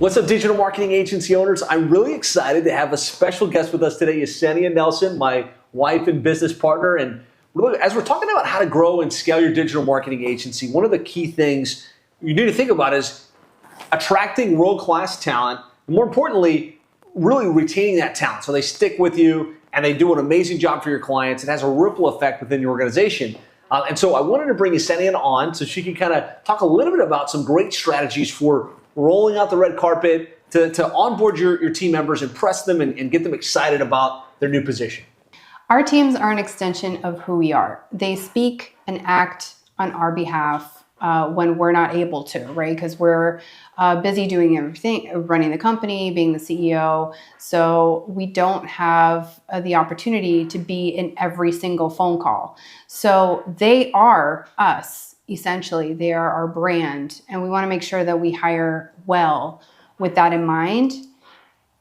What's up, digital marketing agency owners? I'm really excited to have a special guest with us today, Yesenia Nelson, my wife and business partner. And really, as we're talking about how to grow and scale your digital marketing agency, one of the key things you need to think about is attracting world-class talent, and more importantly, really retaining that talent so they stick with you and they do an amazing job for your clients. It has a ripple effect within your organization. And so I wanted to bring Yesenia on so she can kind of talk a little bit about some great strategies for rolling out the red carpet to onboard your team members, impress them, and get them excited about their new position. Our teams are an extension of who we are. They speak and act on our behalf when we're not able to, right? Because we're busy doing everything, running the company, being the CEO. So we don't have the opportunity to be in every single phone call. So they are us. Essentially, they are our brand, and we want to make sure that we hire well with that in mind.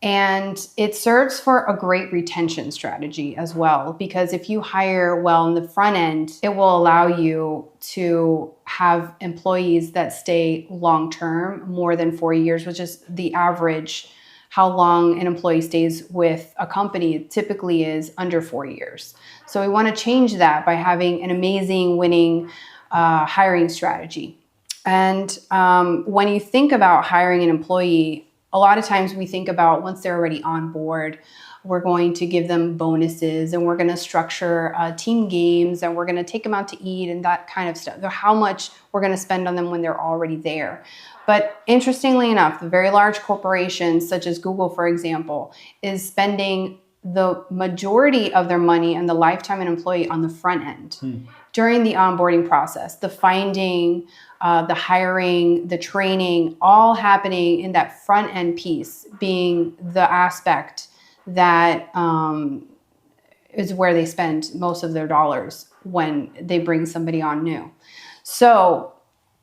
And it serves for a great retention strategy as well, because if you hire well in the front end, it will allow you to have employees that stay long-term, more than 4 years, which is the average. How long an employee stays with a company typically is under 4 years. So we want to change that by having an amazing, winning hiring strategy. And when you think about hiring an employee, a lot of times we think about once they're already on board, we're going to give them bonuses and we're going to structure team games and we're going to take them out to eat and that kind of stuff. How much we're going to spend on them when they're already there. But interestingly enough, the very large corporations such as Google, for example, is spending the majority of their money and the lifetime of an employee on the front end. During the onboarding process, the finding, the hiring, the training, all happening in that front end piece being the aspect that is where they spend most of their dollars when they bring somebody on new. So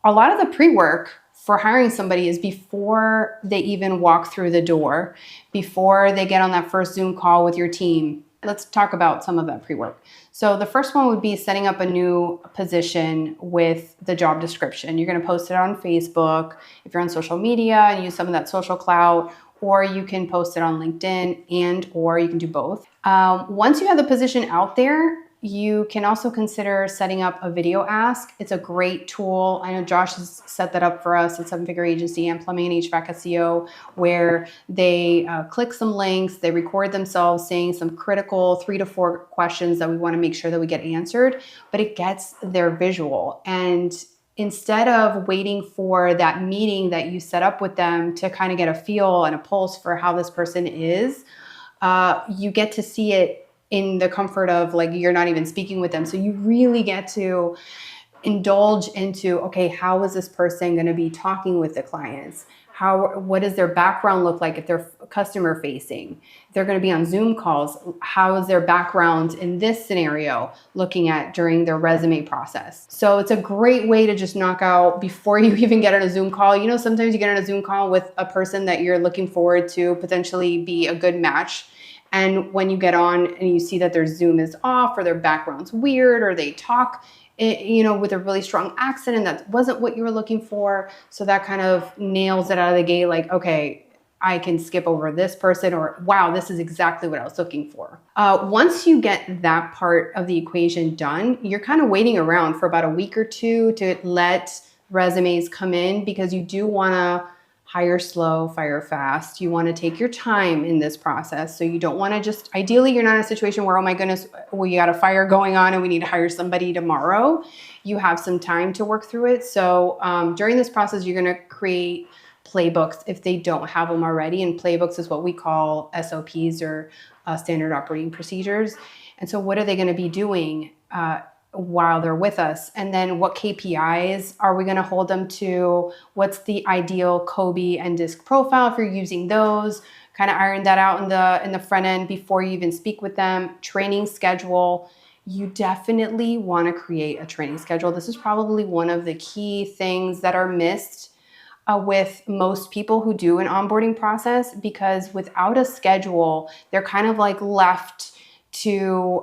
a lot of the pre-work for hiring somebody is before they even walk through the door, before they get on that first Zoom call with your team. Let's talk about some of that pre-work. So the first one would be setting up a new position with the job description. You're going to post it on Facebook if you're on social media and use some of that social clout, or you can post it on LinkedIn or you can do both. Once you have the position out there, you can also consider setting up a video ask. It's a great tool. I know Josh has set that up for us at Seven Figure Agency and Plumbing and HVAC SEO, where they click some links, they record themselves saying some critical 3 to 4 questions that we want to make sure that we get answered, but it gets their visual. And instead of waiting for that meeting that you set up with them to kind of get a feel and a pulse for how this person is, you get to see it in the comfort of like you're not even speaking with them. So you really get to indulge into, okay, how is this person going to be talking with the clients? What does their background look like if they're customer facing? If they're going to be on Zoom calls, how is their background in this scenario looking at during their resume process? So it's a great way to just knock out before you even get on a Zoom call. You know, sometimes you get on a Zoom call with a person that you're looking forward to potentially be a good match. And when you get on and you see that their Zoom is off or their background's weird or they talk, with a really strong accent and that wasn't what you were looking for. So that kind of nails it out of the gate. Like, okay, I can skip over this person, or wow, this is exactly what I was looking for. Once you get that part of the equation done, you're kind of waiting around for about a week or two to let resumes come in, because you do want to hire slow, fire fast. You want to take your time in this process. So you don't want to just, ideally, you're not in a situation where, oh my goodness, we got a fire going on and we need to hire somebody tomorrow. You have some time to work through it. So during this process, you're going to create playbooks if they don't have them already. And playbooks is what we call SOPs, or standard operating procedures. And so what are they going to be doing while they're with us? And then what KPIs are we going to hold them to? What's the ideal Kobe and disc profile if you're using those? Kind of iron that out in the front end before you even speak with them. Training schedule. You definitely want to create a training schedule. This is probably one of the key things that are missed with most people who do an onboarding process, because without a schedule, they're kind of like left to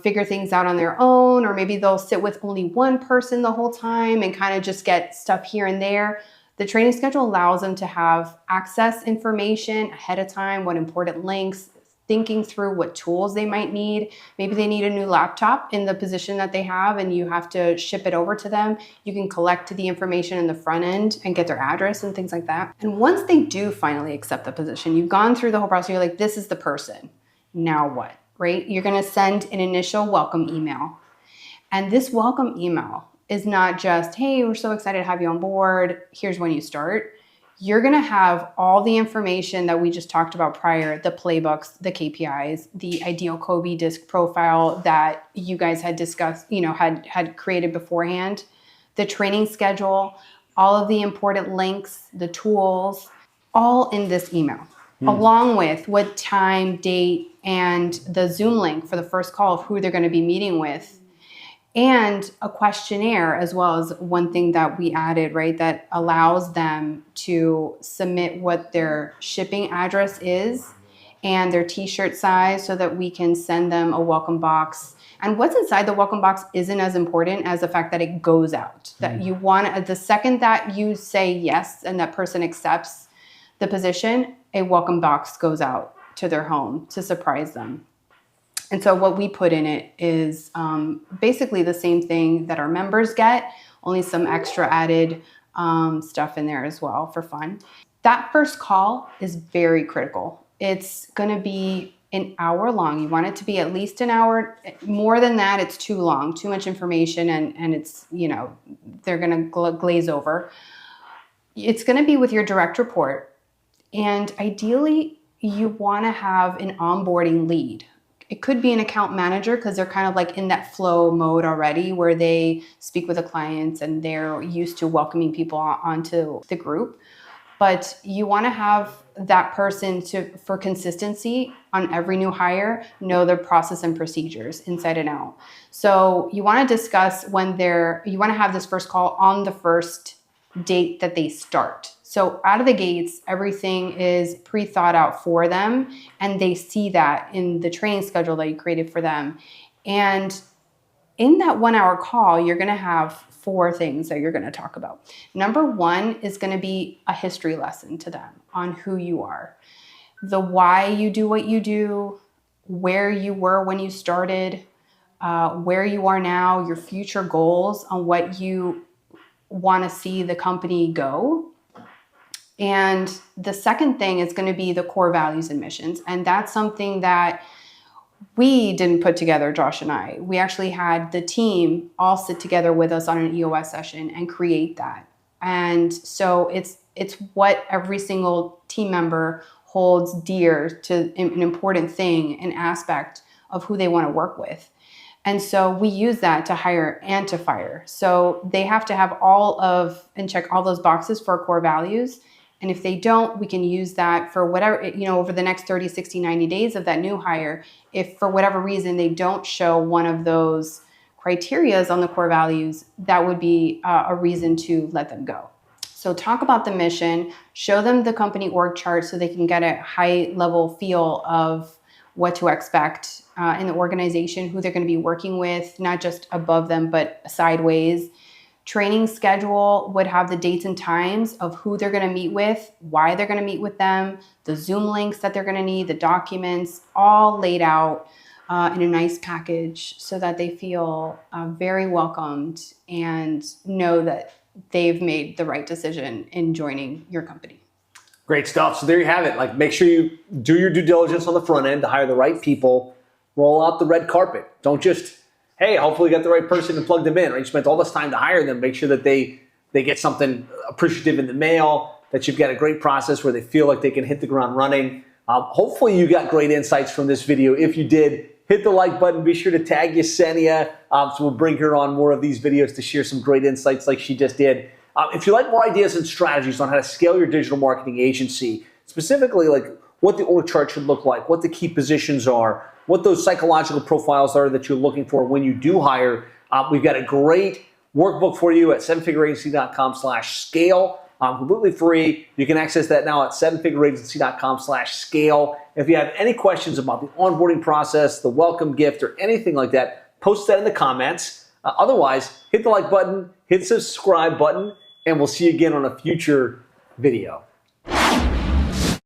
figure things out on their own, or maybe they'll sit with only one person the whole time and kind of just get stuff here and there. The training schedule allows them to have access information ahead of time, what important links, thinking through what tools they might need. Maybe they need a new laptop in the position that they have and you have to ship it over to them. You can collect the information in the front end and get their address and things like that. And once they do finally accept the position, you've gone through the whole process, you're like, this is the person. Now what, right? You're gonna send an initial welcome email. And this welcome email is not just, hey, we're so excited to have you on board, here's when you start. You're gonna have all the information that we just talked about prior, the playbooks, the KPIs, the ideal Kobe disc profile that you guys had discussed, had created beforehand, the training schedule, all of the important links, the tools, all in this email, along with what time, date, and the Zoom link for the first call of who they're gonna be meeting with. And a questionnaire as well as one thing that we added, right, that allows them to submit what their shipping address is and their t-shirt size so that we can send them a welcome box. And what's inside the welcome box isn't as important as the fact that it goes out. That you want, the second that you say yes and that person accepts the position, a welcome box goes out to their home to surprise them. And so what we put in it is basically the same thing that our members get, only some extra added stuff in there as well for fun. That first call is very critical. It's gonna be an hour long. You want it to be at least an hour. More than that, it's too long, too much information, and it's, they're gonna glaze over. It's gonna be with your direct report. And ideally, you wanna have an onboarding lead. It could be an account manager because they're kind of like in that flow mode already where they speak with the clients and they're used to welcoming people onto the group. But you want to have that person for consistency on every new hire, know their process and procedures inside and out. So you want to discuss you want to have this first call on the first date that they start. So out of the gates, everything is pre-thought out for them, and they see that in the training schedule that you created for them. And in that 1 hour call, you're gonna have 4 things that you're gonna talk about. Number 1 is gonna be a history lesson to them on who you are, the why you do what you do, where you were when you started, where you are now, your future goals on what you wanna see the company go. And the second thing is going to be the core values and missions. And that's something that we didn't put together, Josh and I. We actually had the team all sit together with us on an EOS session and create that. And so it's what every single team member holds dear to an important thing, an aspect of who they want to work with. And so we use that to hire and to fire. So they have to have and check all those boxes for core values. And if they don't, we can use that for whatever, over the next 30, 60, 90 days of that new hire. If for whatever reason they don't show one of those criterias on the core values, that would be a reason to let them go. So talk about the mission, show them the company org chart so they can get a high level feel of what to expect in the organization, who they're going to be working with, not just above them, but sideways. Training schedule would have the dates and times of who they're going to meet with, why they're going to meet with them, the Zoom links that they're going to need, the documents, all laid out in a nice package so that they feel very welcomed and know that they've made the right decision in joining your company. Great stuff. So there you have it. Like, make sure you do your due diligence on the front end to hire the right people, roll out the red carpet. Don't just, hey, hopefully you got the right person and plug them in, right? You spent all this time to hire them. Make sure that they get something appreciative in the mail, that you've got a great process where they feel like they can hit the ground running. Hopefully you got great insights from this video. If you did, hit the like button. Be sure to tag Yesenia so we'll bring her on more of these videos to share some great insights like she just did. If you like more ideas and strategies on how to scale your digital marketing agency, specifically like what the org chart should look like, what the key positions are, what those psychological profiles are that you're looking for when you do hire, we've got a great workbook for you at sevenfigureagency.com/scale. Completely free. You can access that now at sevenfigureagency.com/scale. If you have any questions about the onboarding process, the welcome gift, or anything like that, post that in the comments. Otherwise, hit the like button, hit the subscribe button, and we'll see you again on a future video.